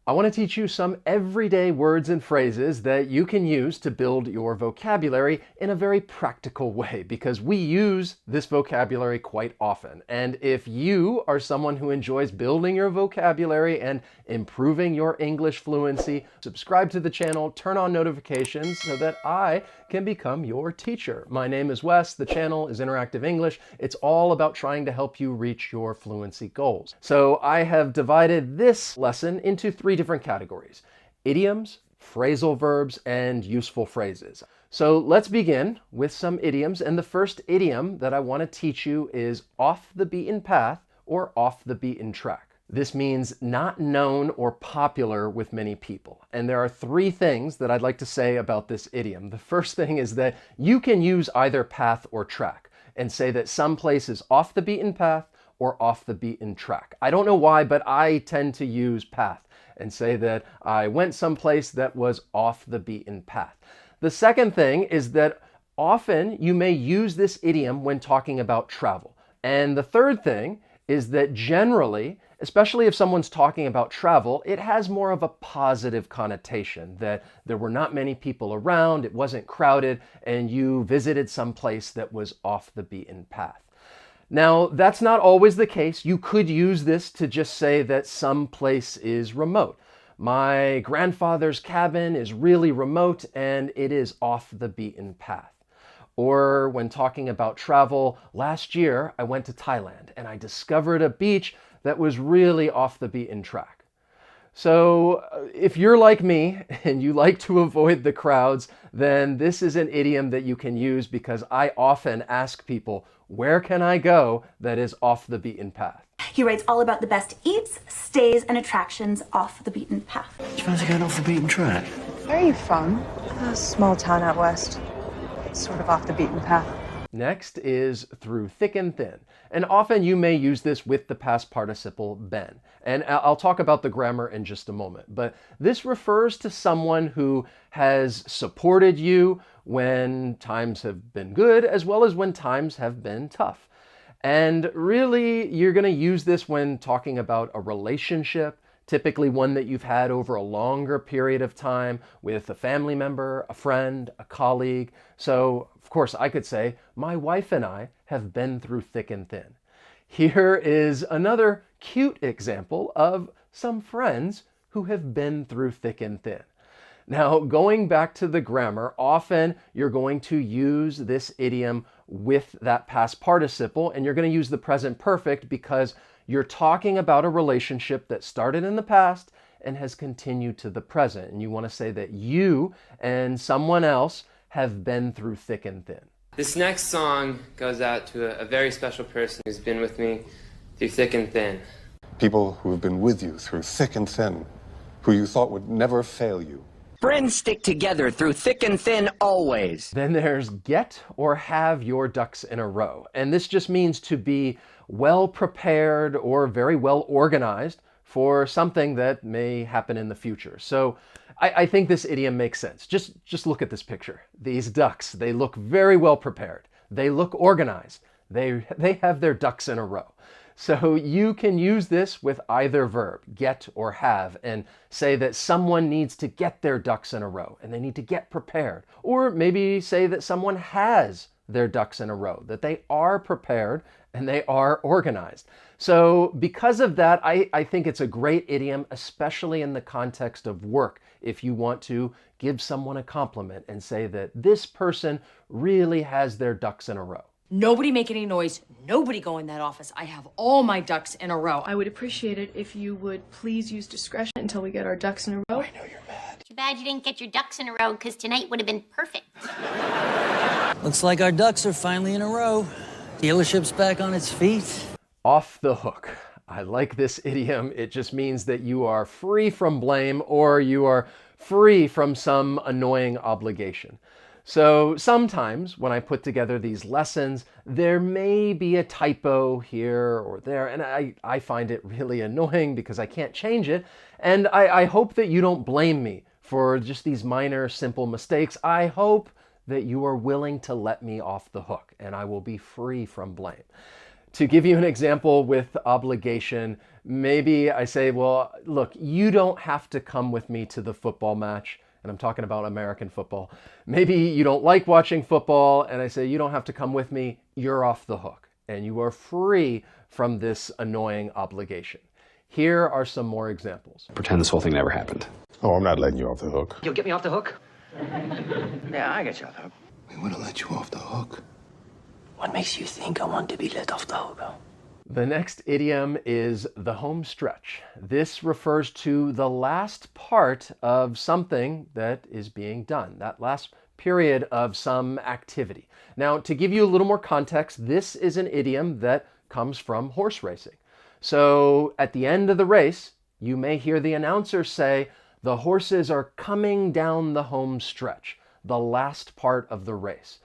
I want to teach you some everyday words and phrases that you can use to build your vocabulary in a very practical way, because we use this vocabulary quite often. And if you are someone who enjoys building your vocabulary and improving your English fluency, subscribe to the channel, turn on notifications so that I can become your teacher. My name is Wes. The channel is Interactive English. It's all about trying to help you reach your fluency goals. So I have divided this lesson into three different categories: idioms, phrasal verbs, and useful phrases. So let's begin with some idioms. And the first idiom that I want to teach you is off the beaten path or off the beaten track. This means not known or popular with many people. And there are three things that I'd like to say about this idiom. The first thing is that you can use either path or track and say that some place is off the beaten path or off the beaten track. I don't know why, but I tend to use path and say that I went someplace that was off the beaten path. The second thing is that often you may use this idiom when talking about travel. And the third thing is that generally, especially if someone's talking about travel, it has more of a positive connotation, that there were not many people around, it wasn't crowded, and you visited some place that was off the beaten path. Now, that's not always the case. You could use this to just say that some place is remote. My grandfather's cabin is really remote and it is off the beaten path. Or when talking about travel, last year I went to Thailand and I discovered a beach that was really off the beaten track. So if you're like me and you like to avoid the crowds, then this is an idiom that you can use, because I often ask people, where can I go that is off the beaten path? He writes all about the best eats, stays, and attractions off the beaten path. Do you fancy going off the beaten track? Where are you from? A small town out west. It's sort of off the beaten path. Next is through thick and thin. And often you may use this with the past participle been. And I'll talk about the grammar in just a moment. But this refers to someone who has supported you when times have been good, as well as when times have been tough. And really, you're going to use this when talking about a relationship, typically one that you've had over a longer period of time with a family member, a friend, a colleague. So, of course, I could say, my wife and I have been through thick and thin. Here is another cute example of some friends who have been through thick and thin. Now, going back to the grammar, often you're going to use this idiom with that past participle, and you're going to use the present perfect because you're talking about a relationship that started in the past and has continued to the present. And you want to say that you and someone else have been through thick and thin. This next song goes out to a very special person who's been with me through thick and thin. People who have been with you through thick and thin, who you thought would never fail you. Friends stick together through thick and thin always. Then there's get or have your ducks in a row. And this just means to be well prepared or very well organized for something that may happen in the future. So I think this idiom makes sense. Just look at this picture. These ducks, they look very well prepared. They look organized. They have their ducks in a row. So you can use this with either verb, get or have, and say that someone needs to get their ducks in a row and they need to get prepared. Or maybe say that someone has their ducks in a row, that they are prepared and they are organized. So because of that, I think it's a great idiom, especially in the context of work, if you want to give someone a compliment and say that this person really has their ducks in a row. Nobody make any noise. Nobody go in that office. I have all my ducks in a row. I would appreciate it if you would please use discretion until we get our ducks in a row. I know you're mad. Too bad you didn't get your ducks in a row, because tonight would have been perfect. Looks like our ducks are finally in a row. Dealership's back on its feet. Off the hook. I like this idiom. It just means that you are free from blame or you are free from some annoying obligation. So sometimes when I put together these lessons, there may be a typo here or there, and I find it really annoying because I can't change it. And I hope that you don't blame me for just these minor, simple mistakes. I hope that you are willing to let me off the hook and I will be free from blame. To give you an example with obligation, maybe I say, well, look, you don't have to come with me to the football match. And I'm talking about American football. Maybe you don't like watching football, and I say, you don't have to come with me. You're off the hook, and you are free from this annoying obligation. Here are some more examples. Pretend this whole thing never happened. Oh, I'm not letting you off the hook. You'll get me off the hook? Yeah, I get you off the hook. We want to let you off the hook. What makes you think I want to be let off the hook? The next idiom is the home stretch. This refers to the last part of something that is being done, that last period of some activity. Now, to give you a little more context, this is an idiom that comes from horse racing. So at the end of the race, you may hear the announcer say, the horses are coming down the home stretch, the last part of the race.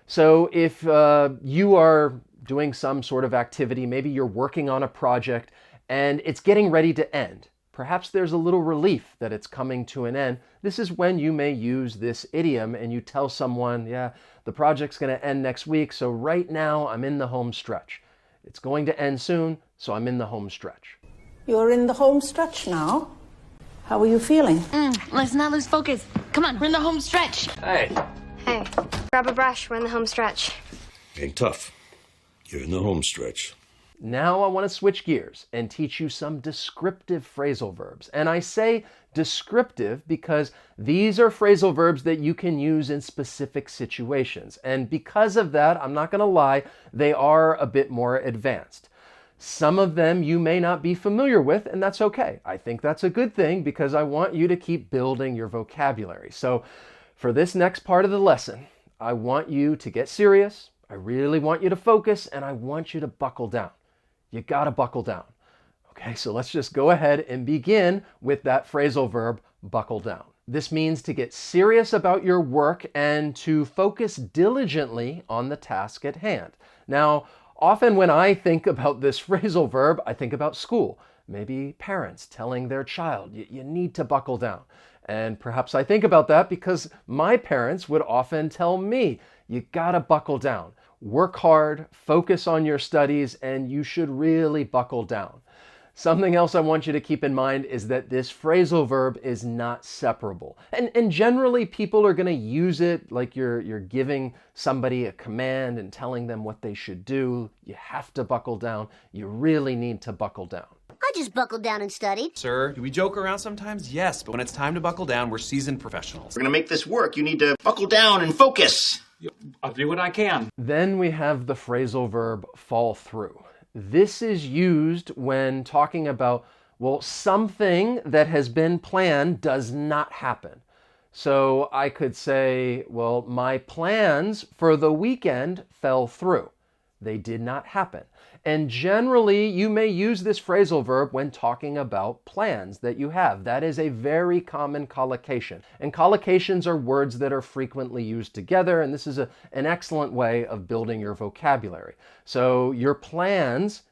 So if you are doing some sort of activity, maybe you're working on a project and it's getting ready to end. Perhaps there's a little relief that it's coming to an end. This is when you may use this idiom and you tell someone, yeah, the project's going to end next week, so right now I'm in the home stretch. It's going to end soon, so I'm in the home stretch. You're in the home stretch now. How are you feeling? Let's not lose focus. Come on, we're in the home stretch. Hey. Hey, grab a brush, we're in the home stretch. Ain't tough. You're in the home stretch. Now I want to switch gears and teach you some descriptive phrasal verbs. And I say descriptive because these are phrasal verbs that you can use in specific situations. And because of that, I'm not going to lie, they are a bit more advanced. Some of them you may not be familiar with, and that's okay. I think that's a good thing because I want you to keep building your vocabulary. So for this next part of the lesson, I want you to get serious. I really want you to focus, and I want you to buckle down. You gotta buckle down. Okay, so let's just go ahead and begin with that phrasal verb, buckle down. This means to get serious about your work and to focus diligently on the task at hand. Now, often when I think about this phrasal verb, I think about school. Maybe parents telling their child, you need to buckle down. And perhaps I think about that because my parents would often tell me, you gotta buckle down. Work hard, focus on your studies, and you should really buckle down. Something else I want you to keep in mind is that this phrasal verb is not separable. And generally people are going to use it like you're giving somebody a command and telling them what they should do. You have to buckle down. You really need to buckle down. I just buckled down and studied. Sir, do we joke around sometimes? Yes, but when it's time to buckle down, we're seasoned professionals. We're gonna make this work. You need to buckle down and focus. I'll do what I can. Then we have the phrasal verb fall through. This is used when talking about, well, something that has been planned does not happen. So I could say, well, my plans for the weekend fell through. They did not happen. And generally, you may use this phrasal verb when talking about plans that you have. That is a very common collocation. And collocations are words that are frequently used together, and this is an excellent way of building your vocabulary. So your plans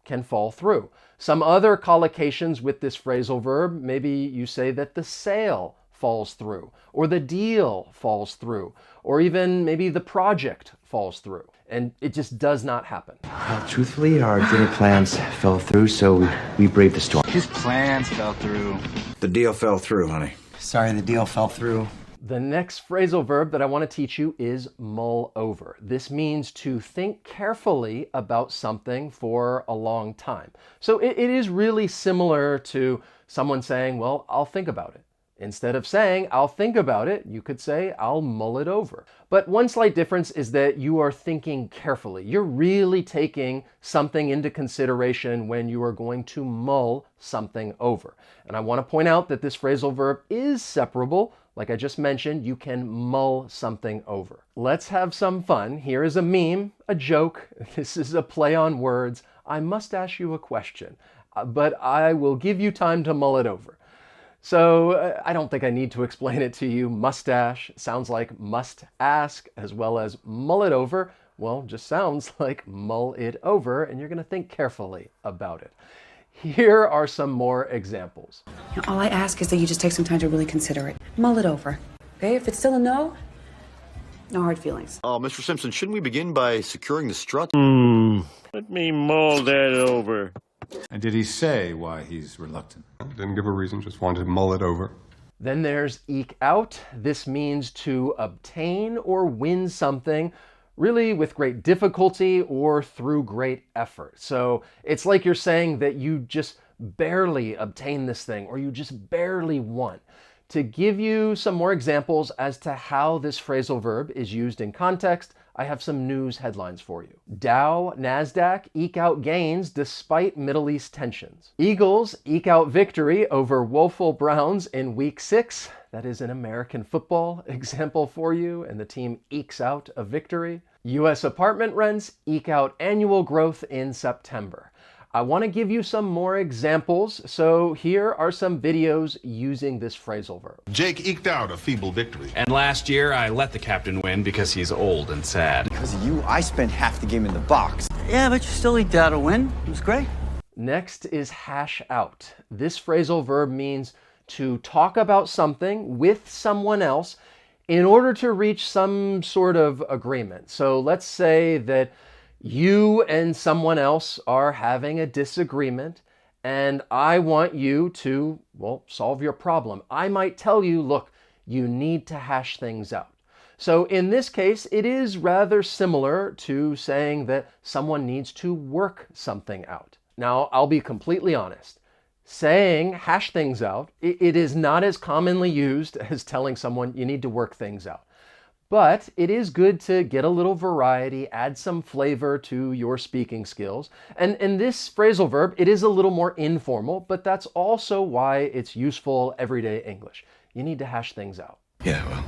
can fall through. Some other collocations with this phrasal verb, maybe you say that the sale falls through, or the deal falls through, or even maybe the project falls through. And it just does not happen. Well, truthfully, our dinner plans fell through, so we braved the storm. His plans fell through. The deal fell through, honey. Sorry, the deal fell through. The next phrasal verb that I want to teach you is mull over. This means to think carefully about something for a long time. So it is really similar to someone saying, well, I'll think about it. Instead of saying, I'll think about it, you could say, I'll mull it over. But one slight difference is that you are thinking carefully. You're really taking something into consideration when you are going to mull something over. And I want to point out that this phrasal verb is separable. Like I just mentioned, you can mull something over. Let's have some fun. Here is a meme, a joke. This is a play on words. I must ask you a question, but I will give you time to mull it over. So I don't think I need to explain it to you. Mustache sounds like must ask, as well as mull it over. Well, just sounds like mull it over, and you're going to think carefully about it. Here are some more examples. All I ask is that you just take some time to really consider it. Mull it over. Okay? If it's still a no, No hard feelings. Oh, Mr. Simpson, shouldn't we begin by securing the struts? Let me mull that over. And did he say why he's reluctant? Didn't give a reason, just wanted to mull it over. Then there's eke out. This means to obtain or win something, really with great difficulty or through great effort. So it's like you're saying that you just barely obtain this thing or you just barely won. To give you some more examples as to how this phrasal verb is used in context, I have some news headlines for you. Dow, NASDAQ eke out gains despite Middle East tensions. Eagles eke out victory over woeful Browns in Week 6. That is an American football example for you, and the team ekes out a victory. U.S. apartment rents eke out annual growth in September. I want to give you some more examples, so here are some videos using this phrasal verb. Jake eked out a feeble victory. And last year, I let the captain win because he's old and sad. Because of you, I spent half the game in the box. Yeah, but you still eked out a win. It was great. Next is hash out. This phrasal verb means to talk about something with someone else in order to reach some sort of agreement. So let's say that you and someone else are having a disagreement, and I want you to, well, solve your problem. I might tell you, look, you need to hash things out. So in this case, it is rather similar to saying that someone needs to work something out. Now, I'll be completely honest. Saying hash things out, it is not as commonly used as telling someone you need to work things out. But it is good to get a little variety, add some flavor to your speaking skills. And this phrasal verb, it is a little more informal, but that's also why it's useful everyday English. You need to hash things out. Yeah, well,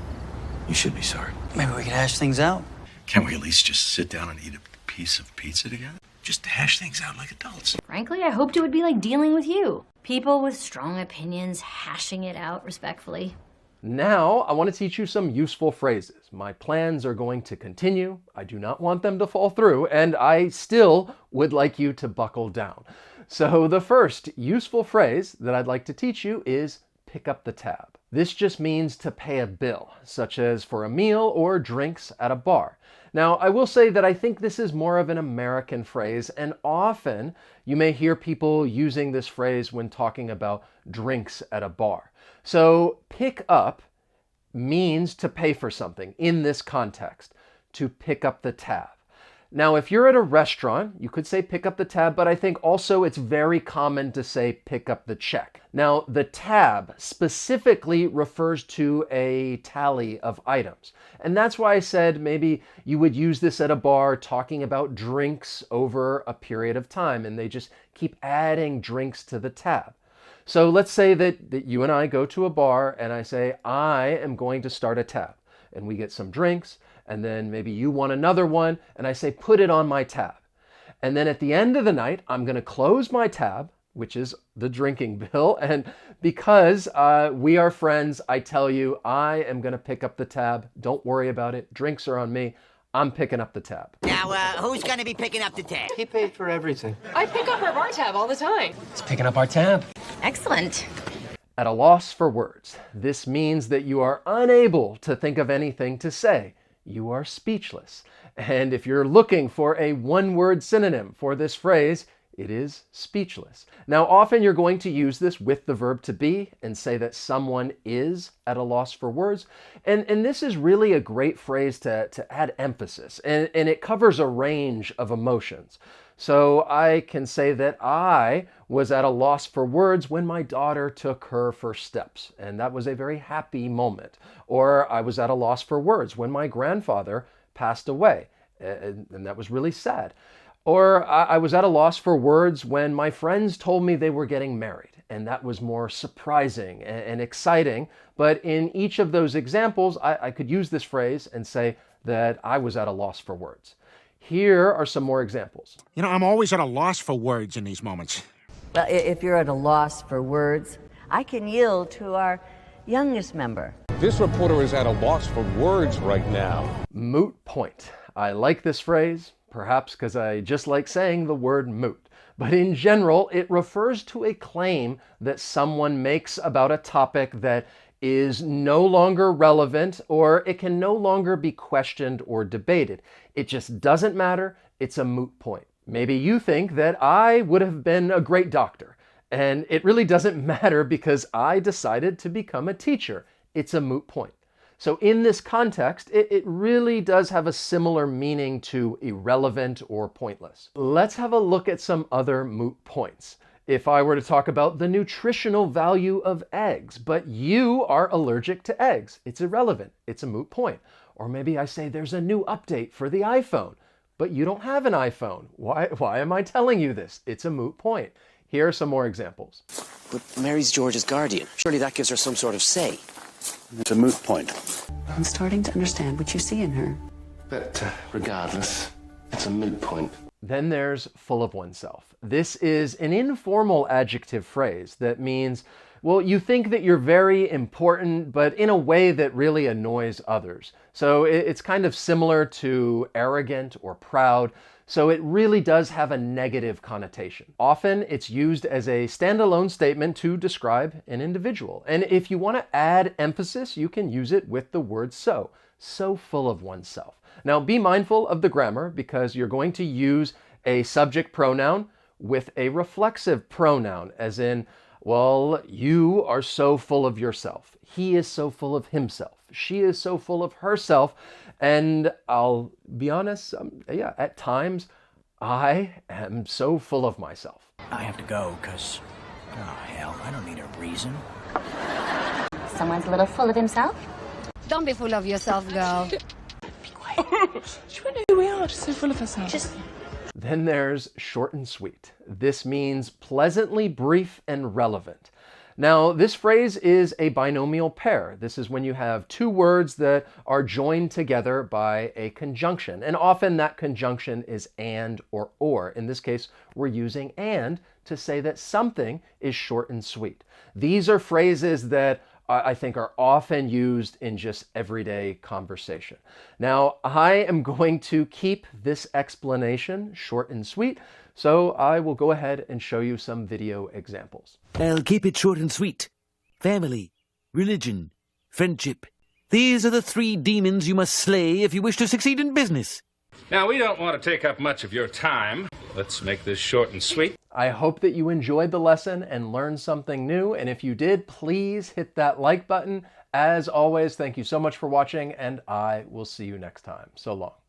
you should be sorry. Maybe we could hash things out. Can't we at least just sit down and eat a piece of pizza together? Just hash things out like adults. Frankly, I hoped it would be like dealing with you. People with strong opinions hashing it out respectfully. Now, I want to teach you some useful phrases. My plans are going to continue. I do not want them to fall through, and I still would like you to buckle down. So the first useful phrase that I'd like to teach you is pick up the tab. This just means to pay a bill, such as for a meal or drinks at a bar. Now, I will say that I think this is more of an American phrase, and often you may hear people using this phrase when talking about drinks at a bar. So pick up means to pay for something in this context, to pick up the tab. Now, if you're at a restaurant, you could say pick up the tab, but I think also it's very common to say pick up the check. Now, the tab specifically refers to a tally of items. And that's why I said maybe you would use this at a bar talking about drinks over a period of time, and they just keep adding drinks to the tab. So let's say that you and I go to a bar and I say, I am going to start a tab. And we get some drinks, and then maybe you want another one, and I say, put it on my tab. And then at the end of the night, I'm going to close my tab, which is the drinking bill. And because we are friends, I tell you, I am going to pick up the tab. Don't worry about it. Drinks are on me. I'm picking up the tab. Now, who's gonna be picking up the tab? He paid for everything. I pick up our bar tab all the time. He's picking up our tab. Excellent. At a loss for words. This means that you are unable to think of anything to say. You are speechless. And if you're looking for a one-word synonym for this phrase, it is speechless. Now, often you're going to use this with the verb to be and say that someone is at a loss for words. And this is really a great phrase to add emphasis. And it covers a range of emotions. So I can say that I was at a loss for words when my daughter took her first steps. And that was a very happy moment. Or I was at a loss for words when my grandfather passed away. And that was really sad. Or I was at a loss for words when my friends told me they were getting married, and that was more surprising and exciting. But in each of those examples, I could use this phrase and say that I was at a loss for words. Here are some more examples. You know, I'm always at a loss for words in these moments. Well, if you're at a loss for words, I can yield to our youngest member. This reporter is at a loss for words right now. Moot point. I like this phrase. Perhaps because I just like saying the word moot. But in general, it refers to a claim that someone makes about a topic that is no longer relevant, or it can no longer be questioned or debated. It just doesn't matter. It's a moot point. Maybe you think that I would have been a great doctor, and it really doesn't matter because I decided to become a teacher. It's a moot point. So in this context, it really does have a similar meaning to irrelevant or pointless. Let's have a look at some other moot points. If I were to talk about the nutritional value of eggs, but you are allergic to eggs, it's irrelevant. It's a moot point. Or maybe I say there's a new update for the iPhone, but you don't have an iPhone. Why am I telling you this? It's a moot point. Here are some more examples. But Mary's George's guardian. Surely that gives her some sort of say. It's a moot point. I'm starting to understand what you see in her. But regardless, it's a moot point. Then there's full of oneself. This is an informal adjective phrase that means, well, you think that you're very important, but in a way that really annoys others. So it's kind of similar to arrogant or proud. So it really does have a negative connotation. Often it's used as a standalone statement to describe an individual. And if you want to add emphasis, you can use it with the word so. So full of oneself. Now be mindful of the grammar because you're going to use a subject pronoun with a reflexive pronoun, as in, well, you are so full of yourself. He is so full of himself. She is so full of herself. And I'll be honest, at times, I am so full of myself. I have to go, because, oh, hell, I don't need a reason. Someone's a little full of himself? Don't be full of yourself, girl. She wouldn't know who we are, just so full of herself. Then there's short and sweet. This means pleasantly brief and relevant. Now, this phrase is a binomial pair. This is when you have two words that are joined together by a conjunction. And often that conjunction is and or or. In this case, we're using and to say that something is short and sweet. These are phrases that I think are often used in just everyday conversation. Now, I am going to keep this explanation short and sweet, so I will go ahead and show you some video examples. I'll keep it short and sweet. Family, religion, friendship. These are the three demons you must slay if you wish to succeed in business. Now, we don't want to take up much of your time. Let's make this short and sweet. I hope that you enjoyed the lesson and learned something new. And if you did, please hit that like button. As always, thank you so much for watching, and I will see you next time. So long.